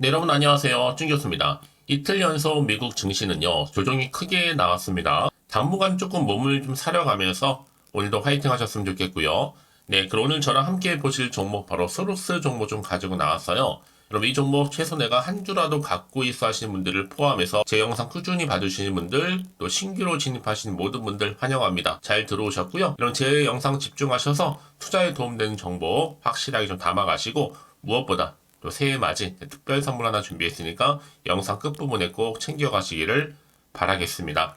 네, 여러분 안녕하세요. 준 교수입니다. 이틀 연속 미국 증시는요, 조정이 크게 나왔습니다. 당분간 조금 몸을 좀 사려가면서 오늘도 화이팅 하셨으면 좋겠고요. 네, 그럼 오늘 저랑 함께 보실 종목 바로 소록스 종목 좀 가지고 나왔어요. 여러분 이 종목 최소 내가 한 주라도 갖고 있어 하시는 분들을 포함해서 제 영상 꾸준히 봐주시는 분들, 또 신규로 진입하시는 모든 분들 환영합니다. 잘 들어오셨고요. 이런 제 영상 집중하셔서 투자에 도움되는 정보 확실하게 좀 담아가시고, 무엇보다 또 새해 맞이 특별 선물 하나 준비했으니까 영상 끝부분에 꼭 챙겨가시기를 바라겠습니다.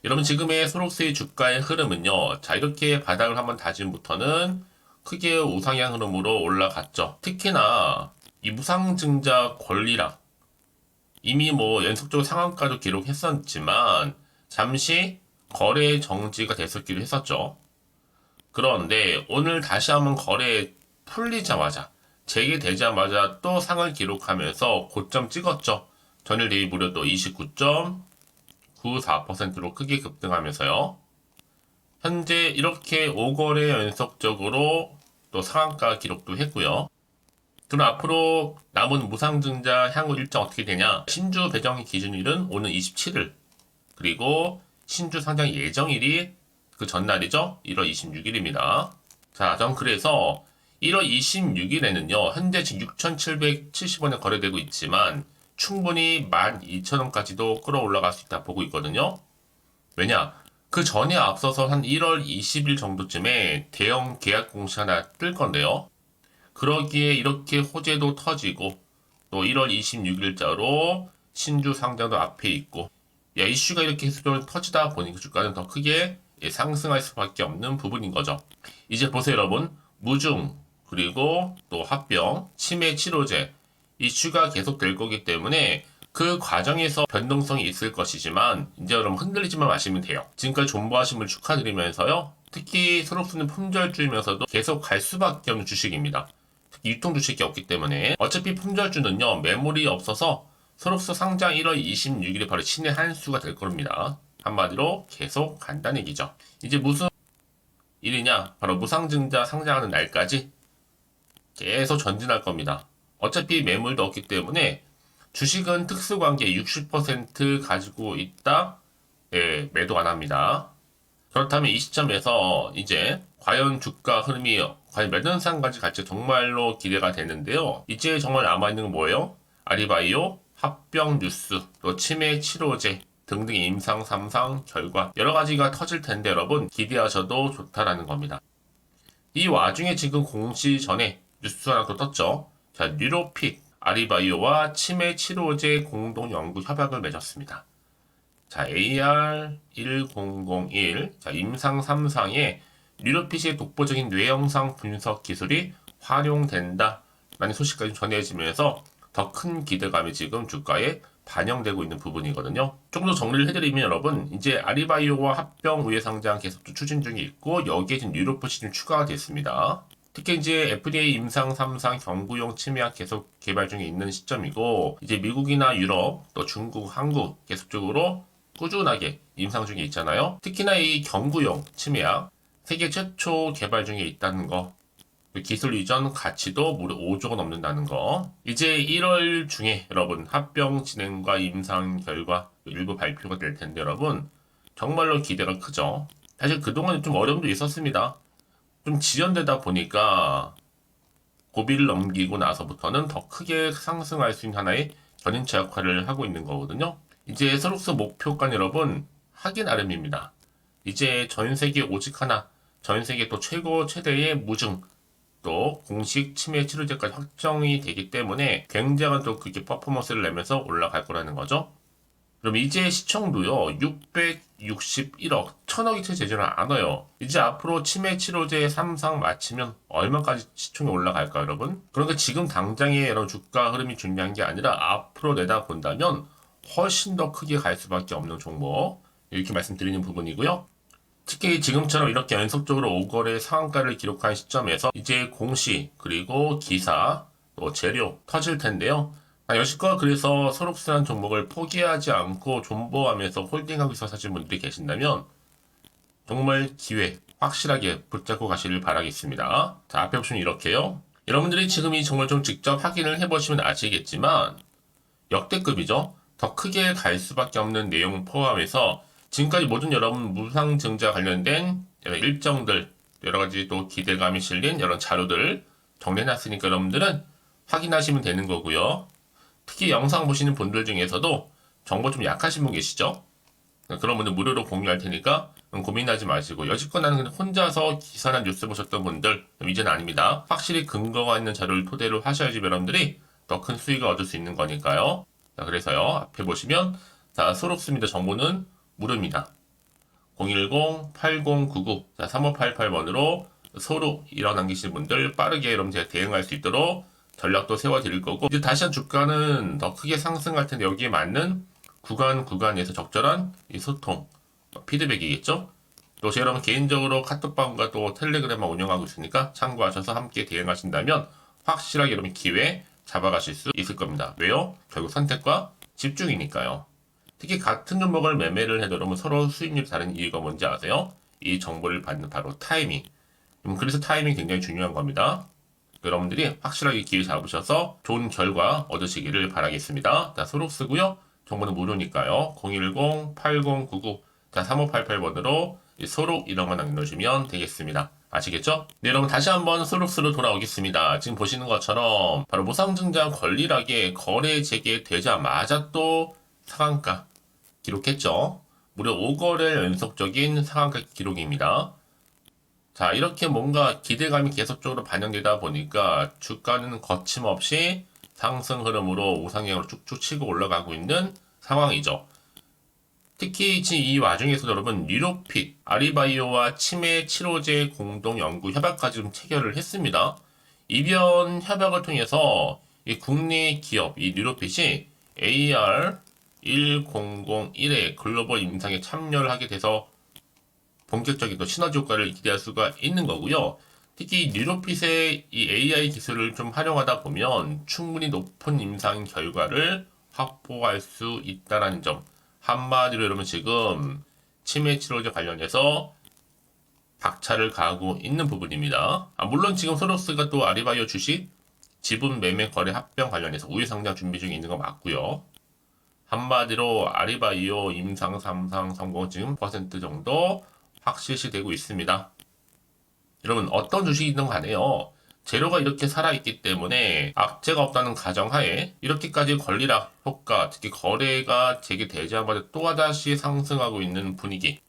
여러분 지금의 소록스의 주가의 흐름은요. 자, 이렇게 바닥을 한번 다짐부터는 크게 우상향 흐름으로 올라갔죠. 특히나 이 무상증자 권리락 이미 뭐 연속적으로 상한가도 기록했었지만 잠시 거래 정지가 됐었기도 했었죠. 그런데 오늘 다시 한번 거래 풀리자마자 재개되자마자 또 상을 기록하면서 고점 찍었죠. 전일 대비 무려 또 29.94%로 크게 급등하면서요. 현재 이렇게 5거래 연속적으로 또 상한가 기록도 했고요. 그럼 앞으로 남은 무상증자 향후 일정 어떻게 되냐? 신주 배정 기준일은 오는 27일, 그리고 신주 상장 예정일이 그 전날이죠. 1월 26일입니다. 자, 전 그래서 1월 26일에는요, 현재 지금 6,770원에 거래되고 있지만 충분히 12,000원까지도 끌어올라갈 수 있다 보고 있거든요. 왜냐? 그 전에 앞서서 한 1월 20일 정도쯤에 대형 계약 공시 하나 뜰 건데요. 그러기에 이렇게 호재도 터지고 또 1월 26일자로 신주 상장도 앞에 있고, 야, 이슈가 이렇게 계속 터지다 보니까 주가는 더 크게 상승할 수밖에 없는 부분인 거죠. 이제 보세요, 여러분. 무중, 그리고 또 합병, 치매 치료제 이슈가 계속 될 거기 때문에 그 과정에서 변동성이 있을 것이지만 이제 여러분 흔들리지만 마시면 돼요. 지금까지 존버하신 분 축하드리면서요. 특히 소록스는 품절주이면서도 계속 갈 수밖에 없는 주식입니다. 특히 유통 주식이 없기 때문에 어차피 품절주는요, 매물이 없어서 소록스 상장 1월 26일이 바로 신의 한 수가 될 겁니다. 한마디로 계속 간다는 얘기죠. 이제 무슨 일이냐? 바로 무상증자 상장하는 날까지 계속 전진할 겁니다. 어차피 매물도 없기 때문에 주식은 특수관계 60% 가지고 있다. 예, 매도 안 합니다. 그렇다면 이 시점에서 이제 과연 주가 흐름이 과연 몇 년상까지 갈지 정말로 기대가 되는데요. 이제 정말 남아있는 건 뭐예요? 아리바이오, 합병 뉴스, 또 치매 치료제 등등 임상 3상 결과 여러 가지가 터질 텐데 여러분 기대하셔도 좋다라는 겁니다. 이 와중에 지금 공시 전에 뉴스 하나 또 떴죠. 자, 뉴로픽, 아리바이오와 치매 치료제 공동 연구 협약을 맺었습니다. 자, AR1001, 자, 임상 3상에 뉴로핏의 독보적인 뇌영상 분석 기술이 활용된다 라는 소식까지 전해지면서 더 큰 기대감이 지금 주가에 반영되고 있는 부분이거든요. 조금 더 정리를 해드리면 여러분, 이제 아리바이오와 합병 우회 상장 계속 추진 중에 있고 여기에 지금 뉴로핏이 좀 추가가 됐습니다. 특히 이제 FDA 임상 3상 경구용 치매약 계속 개발 중에 있는 시점이고, 이제 미국이나 유럽, 또 중국, 한국 계속적으로 꾸준하게 임상 중에 있잖아요. 특히나 이 경구용 치매약 세계 최초 개발 중에 있다는 거, 기술 이전 가치도 무려 5조가 넘는다는 거. 이제 1월 중에 여러분 합병 진행과 임상 결과 일부 발표가 될 텐데 여러분 정말로 기대가 크죠. 사실 그동안 좀 어려움도 있었습니다. 좀 지연되다 보니까 고비를 넘기고 나서부터는 더 크게 상승할 수 있는 하나의 견인차 역할을 하고 있는 거거든요. 이제 소록스 목표가 여러분 하기 나름입니다. 이제 전 세계 오직 하나, 전 세계 또 최고 최대의 무증 또 공식 치매 치료제까지 확정이 되기 때문에 굉장한 또 그게 퍼포먼스를 내면서 올라갈 거라는 거죠. 그럼 이제 시청도요 661억 1000억이 채 되지는 않아요. 이제 앞으로 치매 치료제 3상 마치면 얼마까지 시청이 올라갈까요 여러분? 그러니까 지금 당장의 여러분 주가 흐름이 중요한 게 아니라 앞으로 내다본다면 훨씬 더 크게 갈 수밖에 없는 종목 이렇게 말씀드리는 부분이고요. 특히 지금처럼 이렇게 연속적으로 5거래 상한가를 기록한 시점에서 이제 공시 그리고 기사 또 재료 터질 텐데요. 여시껏 그래서 소록스란 종목을 포기하지 않고 존버하면서 홀딩하고 있어 사신 분들이 계신다면 정말 기회 확실하게 붙잡고 가시길 바라겠습니다. 자, 앞에 보시면 이렇게요. 여러분들이 지금 이 정말 좀 직접 확인을 해보시면 아시겠지만 역대급이죠. 더 크게 갈 수밖에 없는 내용 포함해서 지금까지 모든 여러분 무상증자 관련된 여러 일정들, 여러 가지 또 기대감이 실린 여러 자료들 정리해놨으니까 여러분들은 확인하시면 되는 거고요. 특히 영상 보시는 분들 중에서도 정보 좀 약하신 분 계시죠? 그런 분들 무료로 공유할 테니까 고민하지 마시고, 여지껏 나는 혼자서 기사나 뉴스 보셨던 분들 이제는 아닙니다. 확실히 근거가 있는 자료를 토대로 하셔야지 여러분들이 더 큰 수익을 얻을 수 있는 거니까요. 자, 그래서요, 앞에 보시면 자, 소록스입니다. 정보는 무료입니다. 010-8099 3588번으로 소록 일어 남기시는 분들 빠르게 여러분 제가 대응할 수 있도록 전략도 세워드릴 거고, 이제 다시 한 주가는 더 크게 상승할 텐데 여기에 맞는 구간에서 적절한 이 소통, 피드백이겠죠? 또 제가 여러분 개인적으로 카톡방과 또 텔레그램만 운영하고 있으니까 참고하셔서 함께 대응하신다면 확실하게 여러분 기회 잡아가실 수 있을 겁니다. 왜요? 결국 선택과 집중이니까요. 특히 같은 종목을 매매를 해도 여러분 서로 수익률이 다른 이유가 뭔지 아세요? 이 정보를 받는 바로 타이밍. 그래서 타이밍이 굉장히 중요한 겁니다. 여러분들이 확실하게 기회 잡으셔서 좋은 결과 얻으시기를 바라겠습니다. 자, 소록스고요. 정보는 무료니까요. 010-8099 3588번으로 소록 이런만 남겨주시면 되겠습니다. 아시겠죠? 네, 여러분 다시 한번 소록스로 돌아오겠습니다. 지금 보시는 것처럼 바로 무상증자 권리락에 거래 재개되자마자 또 상한가 기록했죠. 무려 5거래 연속적인 상한가 기록입니다. 자, 이렇게 뭔가 기대감이 계속적으로 반영되다 보니까 주가는 거침없이 상승 흐름으로 우상향으로 쭉쭉 치고 올라가고 있는 상황이죠. 특히 지금 이 와중에서도 여러분 뉴로핏, 아리바이오와 치매 치료제 공동 연구 협약까지 좀 체결을 했습니다. 이변 협약을 통해서 이 국내 기업 이 뉴로핏이 AR1001의 글로벌 임상에 참여를 하게 돼서 본격적인 또 시너지 효과를 기대할 수가 있는 거고요. 특히 뉴로핏의 이 AI 기술을 좀 활용하다 보면 충분히 높은 임상 결과를 확보할 수 있다는 점. 한마디로 여러분 지금 치매 치료제 관련해서 박차를 가하고 있는 부분입니다. 물론 지금 소록스가 또 아리바이오 주식 지분 매매 거래 합병 관련해서 우회 상장 준비 중에 있는 거 맞고요. 한마디로 아리바이오 임상 3상 성공 지금 퍼센트 정도 확실시되고 있습니다. 여러분 어떤 주식이든 간에요. 재료가 이렇게 살아있기 때문에 악재가 없다는 가정하에 이렇게까지 권리락 효과, 특히 거래가 재개되자마자 또다시 상승하고 있는 분위기.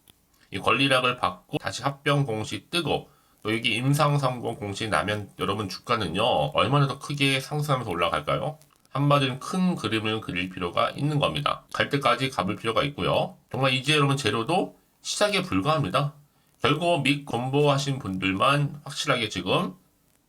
이 권리락을 받고 다시 합병 공시 뜨고 또 여기 임상 성공 공시 나면 여러분 주가는요 얼마나 더 크게 상승하면서 올라갈까요? 한마디로 큰 그림을 그릴 필요가 있는 겁니다. 갈 때까지 가볼 필요가 있고요. 정말 이제 여러분 재료도 시작에 불과합니다. 결국 믹 공부하신 분들만 확실하게 지금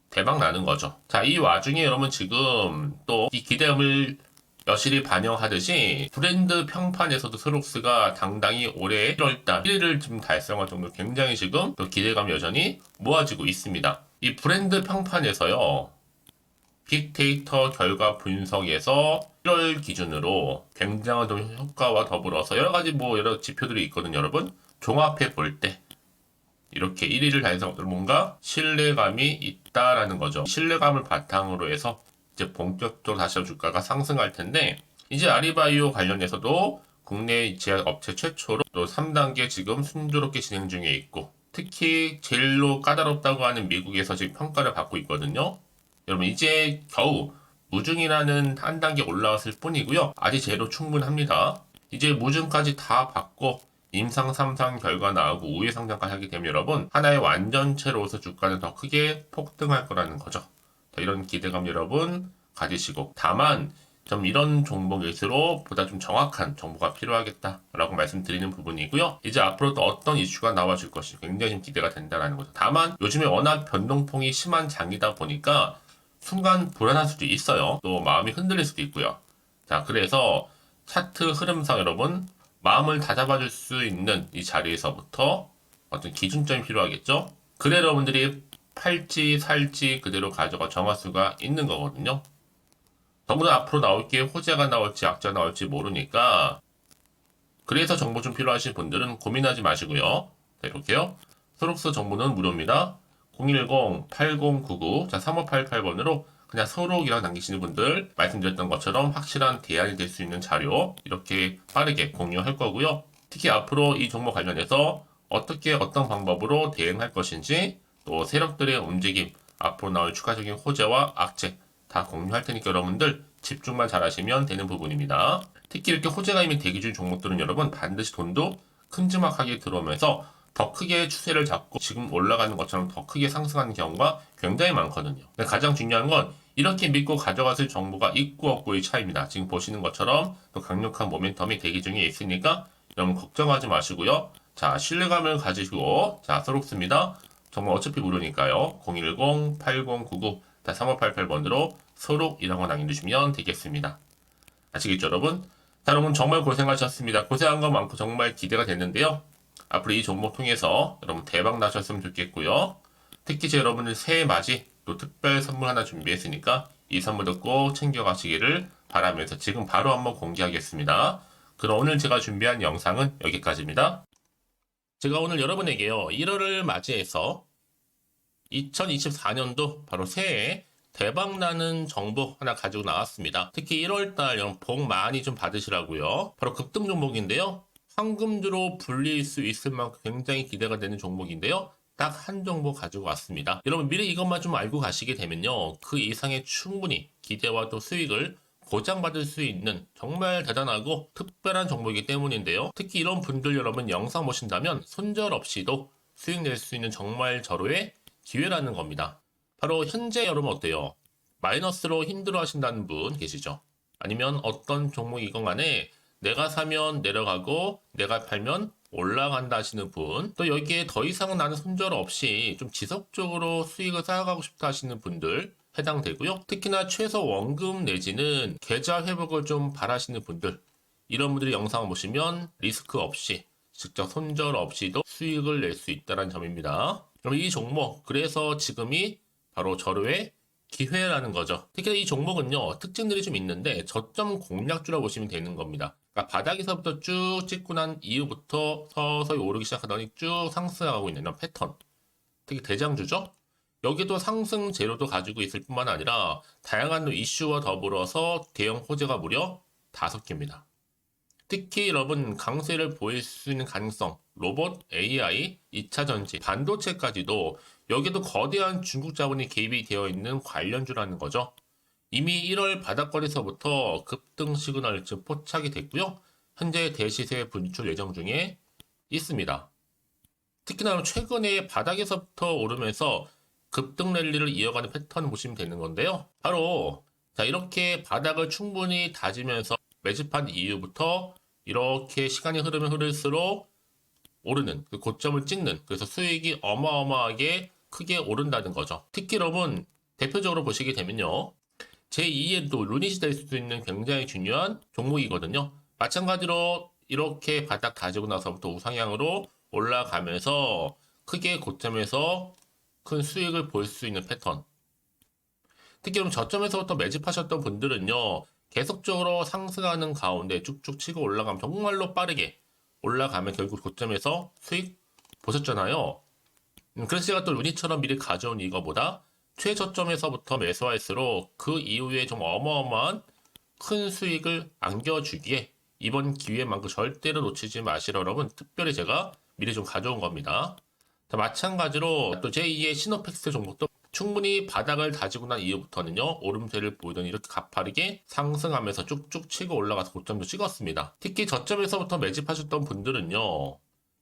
대박 나는 거죠. 자, 이 와중에 여러분 지금 또 이 기대감을 여실히 반영하듯이 브랜드 평판에서도 소록스가 당당히 올해 1월달 1위를 지금 달성할 정도로 굉장히 지금 또 기대감이 여전히 모아지고 있습니다. 이 브랜드 평판에서요. 빅데이터 결과 분석에서 1월 기준으로 굉장한 효과와 더불어서 여러 가지 여러 지표들이 있거든요, 여러분. 종합해 볼 때 이렇게 1위를 달성한 뭔가 신뢰감이 있다라는 거죠. 신뢰감을 바탕으로 해서 이제 본격적으로 다시 주가가 상승할 텐데, 이제 아리바이오 관련해서도 국내 제약업체 최초로 또 3단계 지금 순조롭게 진행 중에 있고, 특히 제일로 까다롭다고 하는 미국에서 지금 평가를 받고 있거든요. 여러분 이제 겨우 무증이라는 한 단계 올라왔을 뿐이고요. 아직 제로 충분합니다. 이제 무증까지 다 받고 임상 3상 결과 나오고 우회 상장까지 하게 되면 여러분 하나의 완전체로서 주가는 더 크게 폭등할 거라는 거죠. 이런 기대감 여러분 가지시고, 다만 좀 이런 종목일수록 보다 좀 정확한 정보가 필요하겠다라고 말씀드리는 부분이고요. 이제 앞으로 또 어떤 이슈가 나와줄 것이 굉장히 기대가 된다는 거죠. 다만 요즘에 워낙 변동폭이 심한 장이다 보니까 순간 불안할 수도 있어요. 또 마음이 흔들릴 수도 있고요. 자, 그래서 차트 흐름상 여러분 마음을 다잡아줄 수 있는 이 자리에서부터 어떤 기준점이 필요하겠죠. 그래 여러분들이 팔지 살지 그대로 가져가 정할 수가 있는 거거든요. 더구나 앞으로 나올 게 호재가 나올지 악재가 나올지 모르니까, 그래서 정보 좀 필요하신 분들은 고민하지 마시고요. 자, 이렇게요. 소록스 정보는 무료입니다. 010-8099 3588번으로 그냥 소록이라고 남기시는 분들 말씀드렸던 것처럼 확실한 대안이 될 수 있는 자료 이렇게 빠르게 공유할 거고요. 특히 앞으로 이 종목 관련해서 어떻게 어떤 방법으로 대응할 것인지 또 세력들의 움직임 앞으로 나올 추가적인 호재와 악재 다 공유할 테니까 여러분들 집중만 잘 하시면 되는 부분입니다. 특히 이렇게 호재가 이미 대기 중인 종목들은 여러분 반드시 돈도 큼지막하게 들어오면서 더 크게 추세를 잡고 지금 올라가는 것처럼 더 크게 상승하는 경우가 굉장히 많거든요. 근데 가장 중요한 건 이렇게 믿고 가져갔을 정보가 있고 없고의 차이입니다. 지금 보시는 것처럼 또 강력한 모멘텀이 대기 중에 있으니까 여러분 걱정하지 마시고요. 자, 신뢰감을 가지시고 자, 소록스입니다. 정말 어차피 무료니까요. 010-8099-3588번으로 소록이라고 남겨주시면 되겠습니다. 아시겠죠, 여러분? 자, 여러분 정말 고생하셨습니다. 고생한 것 많고 정말 기대가 됐는데요. 앞으로 이 종목 통해서 여러분 대박 나셨으면 좋겠고요. 특히 제 여러분들 새해 맞이 또 특별 선물 하나 준비했으니까 이 선물도 꼭 챙겨가시기를 바라면서 지금 바로 한번 공개하겠습니다. 그럼 오늘 제가 준비한 영상은 여기까지입니다. 제가 오늘 여러분에게요 1월을 맞이해서 2024년도 바로 새해에 대박나는 정보 하나 가지고 나왔습니다. 특히 1월달 복 많이 좀 받으시라고요. 바로 급등 종목인데요. 황금주로 불릴 수 있을 만큼 굉장히 기대가 되는 종목인데요. 딱 한 종목 가지고 왔습니다. 여러분 미리 이것만 좀 알고 가시게 되면요. 그 이상의 충분히 기대와 또 수익을 보장받을 수 있는 정말 대단하고 특별한 종목이기 때문인데요. 특히 이런 분들 여러분 영상 보신다면 손절 없이도 수익 낼 수 있는 정말 절호의 기회라는 겁니다. 바로 현재 여러분 어때요? 마이너스로 힘들어 하신다는 분 계시죠? 아니면 어떤 종목이건 간에 내가 사면 내려가고 내가 팔면 올라간다 하시는 분, 또 여기에 더 이상 나는 손절 없이 좀 지속적으로 수익을 쌓아가고 싶다 하시는 분들 해당되고요. 특히나 최소 원금 내지는 계좌 회복을 좀 바라시는 분들, 이런 분들이 영상을 보시면 리스크 없이 직접 손절 없이도 수익을 낼 수 있다는 점입니다. 그럼 이 종목, 그래서 지금이 바로 절호의 기회라는 거죠. 특히 이 종목은요, 특징들이 좀 있는데 저점 공략주라고 보시면 되는 겁니다. 그러니까 바닥에서부터 쭉 찍고 난 이후부터 서서히 오르기 시작하더니 쭉 상승하고 있는 이런 패턴. 특히 대장주죠. 여기도 상승 재료도 가지고 있을 뿐만 아니라 다양한 이슈와 더불어서 대형 호재가 무려 5개입니다. 특히 여러분 강세를 보일 수 있는 가능성, 로봇, AI, 2차 전지, 반도체까지도 여기도 거대한 중국 자본이 개입이 되어 있는 관련주라는 거죠. 이미 1월 바닥거리에서부터 급등 시그널 즉 포착이 됐고요. 현재 대시세 분출 예정 중에 있습니다. 특히나 최근에 바닥에서부터 오르면서 급등 랠리를 이어가는 패턴을 보시면 되는 건데요. 바로 자 이렇게 바닥을 충분히 다지면서 매집한 이후부터 이렇게 시간이 흐르면 흐를수록 오르는 그 고점을 찍는, 그래서 수익이 어마어마하게 크게 오른다는 거죠. 특히 여러분 대표적으로 보시게 되면요. 제2의 또 루닛이 될 수도 있는 굉장히 중요한 종목이거든요. 마찬가지로 이렇게 바닥 다지고 나서부터 우상향으로 올라가면서 크게 고점에서 큰 수익을 볼 수 있는 패턴. 특히 그럼 저점에서부터 매집하셨던 분들은요. 계속적으로 상승하는 가운데 쭉쭉 치고 올라가면 정말로 빠르게 올라가면 결국 고점에서 수익 보셨잖아요. 그래서 제가 또 루닛처럼 미리 가져온 이거보다 최저점에서부터 매수할수록 그 이후에 좀 어마어마한 큰 수익을 안겨주기에 이번 기회만큼 절대로 놓치지 마시라 여러분 특별히 제가 미리 좀 가져온 겁니다. 자, 마찬가지로 또 제2의 시노펙스 종목도 충분히 바닥을 다지고 난 이후부터는요 오름세를 보이더니 이렇게 가파르게 상승하면서 쭉쭉 치고 올라가서 고점도 찍었습니다. 특히 저점에서부터 매집하셨던 분들은요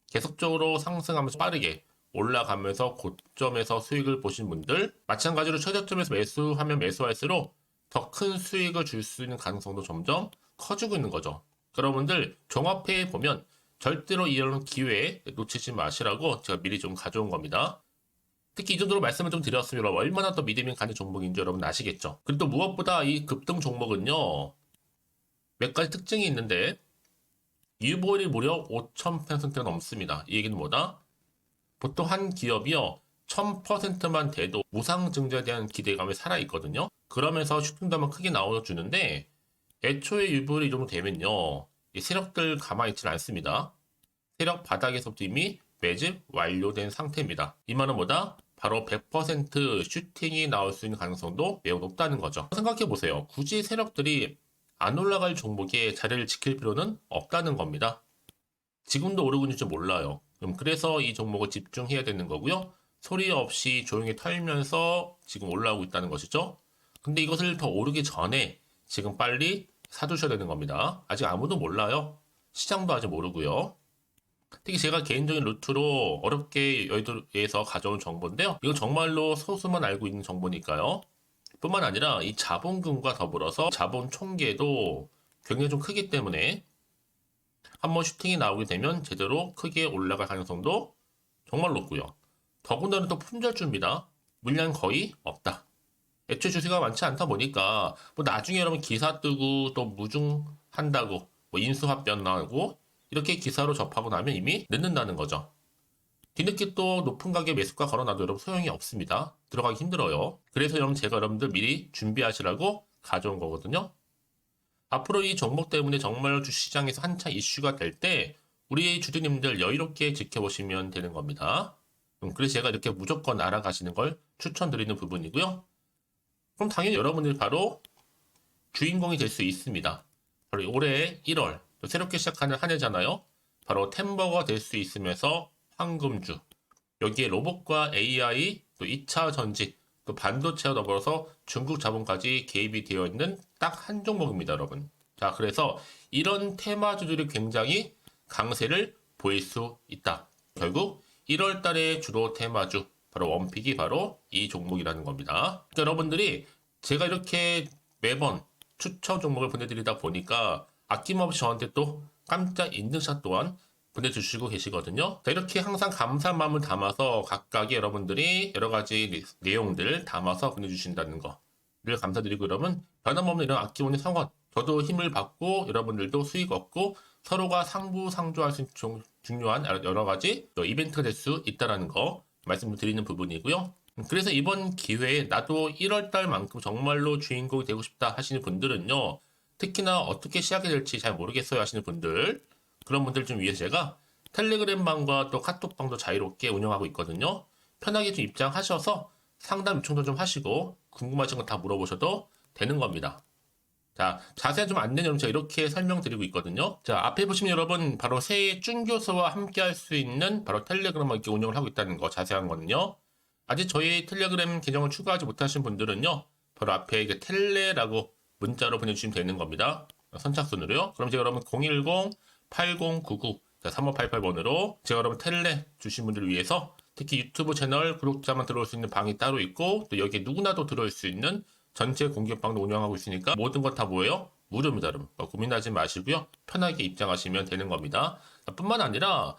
계속적으로 상승하면서 빠르게 올라가면서 고점에서 수익을 보신 분들, 마찬가지로 최저점에서 매수하면 매수할수록 더 큰 수익을 줄 수 있는 가능성도 점점 커지고 있는 거죠. 여러분들 종합해 보면 절대로 이런 기회에 놓치지 마시라고 제가 미리 좀 가져온 겁니다. 특히 이 정도로 말씀을 좀 드렸으면 얼마나 더 믿음이 가는 종목인지 여러분 아시겠죠? 그리고 또 무엇보다 이 급등 종목은요 몇 가지 특징이 있는데 유보율이 무려 5000%가 넘습니다. 이 얘기는 뭐다? 보통 한 기업이요 1000%만 돼도 무상증자에 대한 기대감이 살아있거든요. 그러면서 슈팅도 한번 크게 나와주는데 애초에 유보율이 이 정도 되면요 이 세력들 가만히 있지는 않습니다. 세력 바닥에서부터 이미 매집 완료된 상태입니다. 이 말은 뭐다? 바로 100% 슈팅이 나올 수 있는 가능성도 매우 높다는 거죠. 생각해 보세요. 굳이 세력들이 안 올라갈 종목에 자리를 지킬 필요는 없다는 겁니다. 지금도 오르고 있는지 몰라요. 그래서 이 종목을 집중해야 되는 거고요. 소리 없이 조용히 털면서 지금 올라오고 있다는 것이죠. 근데 이것을 더 오르기 전에 지금 빨리 사두셔야 되는 겁니다. 아직 아무도 몰라요. 시장도 아직 모르고요. 특히 제가 개인적인 루트로 어렵게 여의도에서 가져온 정보인데요. 이거 정말로 소수만 알고 있는 정보니까요. 뿐만 아니라 이 자본금과 더불어서 자본 총계도 굉장히 좀 크기 때문에 한번 슈팅이 나오게 되면 제대로 크게 올라갈 가능성도 정말 높고요. 더군다나 또 품절주입니다. 물량 거의 없다. 애초에 주식가 많지 않다 보니까 뭐 나중에 여러분 기사 뜨고 또 무중한다고 뭐 인수합병 나오고 이렇게 기사로 접하고 나면 이미 늦는다는 거죠. 뒤늦게 또 높은 가격에 매수가 걸어놔도 여러분 소용이 없습니다. 들어가기 힘들어요. 그래서 여러분 제가 여러분들 미리 준비하시라고 가져온 거거든요. 앞으로 이 종목 때문에 정말 주시장에서 한창 이슈가 될 때 우리 주주님들 여유롭게 지켜보시면 되는 겁니다. 그래서 제가 이렇게 무조건 알아가시는 걸 추천드리는 부분이고요. 그럼 당연히 여러분들이 바로 주인공이 될 수 있습니다. 바로 올해 1월 또 새롭게 시작하는 한 해잖아요. 바로 템버가 될 수 있으면서 황금주, 여기에 로봇과 AI, 또 2차 전지, 또 반도체와 더불어서 중국 자본까지 개입이 되어 있는 딱 한 종목입니다, 여러분. 자, 그래서 이런 테마주들이 굉장히 강세를 보일 수 있다. 결국 1월 달에 주로 테마주, 바로 원픽이 바로 이 종목이라는 겁니다. 그러니까 여러분들이 제가 이렇게 매번 추천 종목을 보내드리다 보니까 아낌없이 저한테 또 깜짝 인증샷 또한 보내주시고 계시거든요. 자, 이렇게 항상 감사한 마음을 담아서 각각의 여러분들이 여러 가지 내용들 담아서 보내주신다는 거를 감사드리고, 여러분 변함없는 이런 아낌없는 성원, 저도 힘을 받고 여러분들도 수익 얻고 서로가 상부상조할 수 있는 중요한 여러 가지 이벤트가 될 수 있다는 거 말씀을 드리는 부분이고요. 그래서 이번 기회에 나도 1월달만큼 정말로 주인공이 되고 싶다 하시는 분들은요, 특히나 어떻게 시작이 될지 잘 모르겠어요 하시는 분들, 그런 분들 좀 위해서 제가 텔레그램 방과 또 카톡방도 자유롭게 운영하고 있거든요. 편하게 좀 입장하셔서 상담 요청도 좀 하시고 궁금하신 거 다 물어보셔도 되는 겁니다. 자, 자세한 좀 안내는 제가 이렇게 설명드리고 있거든요. 자, 앞에 보시면 여러분 바로 새해 쭌교수와 함께 할 수 있는 바로 텔레그램을 이렇게 운영을 하고 있다는 거, 자세한 거는요. 아직 저희 텔레그램 계정을 추가하지 못하신 분들은요, 바로 앞에 이게 텔레라고 문자로 보내주시면 되는 겁니다. 선착순으로요. 그럼 제가 여러분 010-8099-3588번으로 제가 여러분 텔레 주신 분들을 위해서 특히 유튜브 채널 구독자만 들어올 수 있는 방이 따로 있고, 또 여기에 누구나도 들어올 수 있는 전체 공개방도 운영하고 있으니까 모든 것 다 뭐예요? 무료입니다, 여러분. 고민하지 마시고요. 편하게 입장하시면 되는 겁니다. 뿐만 아니라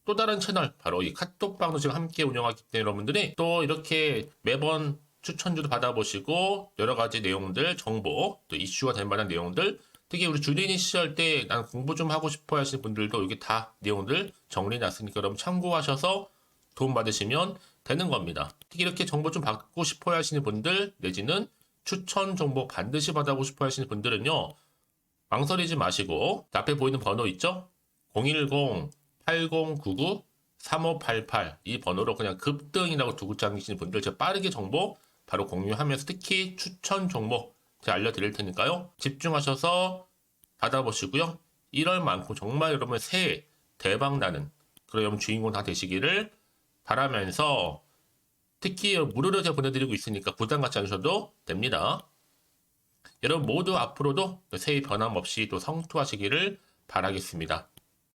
또 다른 채널, 바로 이 카톡방도 지금 함께 운영하기 때문에 여러분들이 또 이렇게 매번 추천주도 받아보시고 여러 가지 내용들, 정보, 또 이슈가 될 만한 내용들, 특히 우리 주린이 시절 때 난 공부 좀 하고 싶어 하시는 분들도 여기 다 내용들 정리해놨으니까 여러분 참고하셔서 도움 받으시면 되는 겁니다. 특히 이렇게 정보 좀 받고 싶어 하시는 분들, 내지는 추천 정보 반드시 받아보고 싶어 하시는 분들은요, 망설이지 마시고 앞에 보이는 번호 있죠? 010-8099-3588 이 번호로 그냥 급등이라고 두고 당기시는 분들 제가 빠르게 정보 바로 공유하면서 특히 추천 종목 제가 알려드릴 테니까요. 집중하셔서 받아보시고요. 1월만큼 정말 여러분 새해 대박나는 그런 여러분 주인공 다 되시기를 바라면서, 특히 무료로 제가 보내드리고 있으니까 부담 갖지 않으셔도 됩니다. 여러분 모두 앞으로도 새해 변함없이 또 성투하시기를 바라겠습니다.